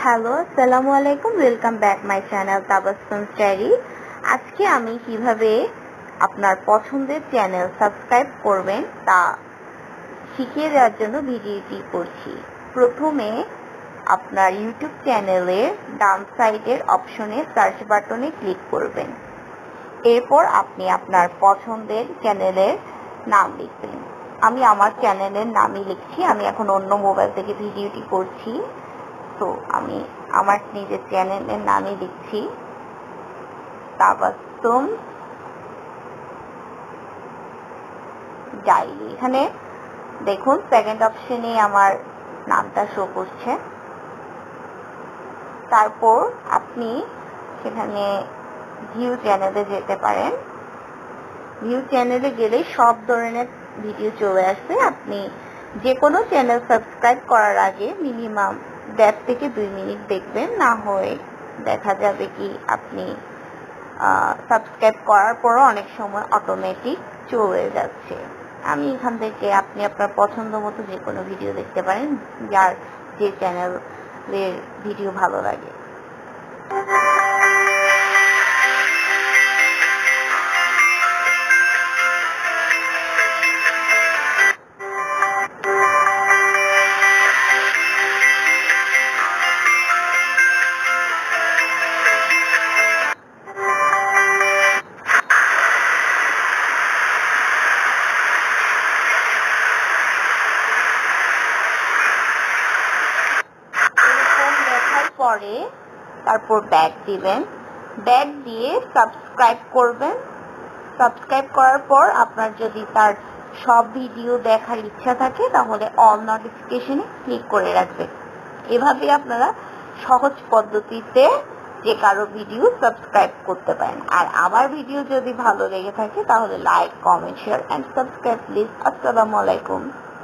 Hello, আসসালামু আলাইকুম। Welcome back my channel Tabassum's diary. আজকে আমি কিভাবে আপনার পছন্দের চ্যানেল সাবস্ক্রাইব করবেন তা শিখিয়ে দেওয়ার জন্য ভিডিওটি করছি। প্রথমে আপনার ইউটিউব চ্যানেলের ডান সাইডের অপশনে সার্চ বাটনে ক্লিক করবেন। এরপর আপনি আপনার পছন্দের চ্যানেলের নাম লিখবেন। আমি আমার চ্যানেলের নামই লিখছি। আমি এখন অন্য মোবাইল থেকে ভিডিওটি করছি, তো আমি আমার নিজের চ্যানেলের নামই লিখছি, তাবাসসুম ডায়েরি। এখানে দেখুন সেকেন্ড অপশনে আমার নামটা শো করছে। তারপর আপনি সেখানে ভিউ চ্যানেলে যেতে পারেন। ভিউ চ্যানেলে গেলে সব ধরনের ভিডিও চলে আসবে। আপনি যে কোনো চ্যানেল সাবস্ক্রাইব করার আগে মিনিমাম 1.5 থেকে 2 মিনিট দেখবেন, না হয় দেখা যাবে কি আপনি সাবস্ক্রাইব করার পরও অনেক সময় অটোমেটিক চলে যাচ্ছে। আমি এখান থেকে আপনি আপনার পছন্দ মতো যে কোনো ভিডিও দেখতে পারেন, যার যে চ্যানেলের ভিডিও ভালো লাগে। পরে তারপর ব্যাক দিবেন। ব্যাক দিয়ে সাবস্ক্রাইব করবেন। সাবস্ক্রাইব করার পর আপনার যদি তার সব ভিডিও দেখার ইচ্ছা থাকে তাহলে অল নোটিফিকেশনে ক্লিক করে রাখবেন। এভাবে আপনারা সহজ পদ্ধতিতে যে কারো ভিডিও সাবস্ক্রাইব করতে পারেন। আর আমার ভিডিও যদি ভালো লেগে থাকে তাহলে like, comment, share and subscribe please. আসসালামু আলাইকুম।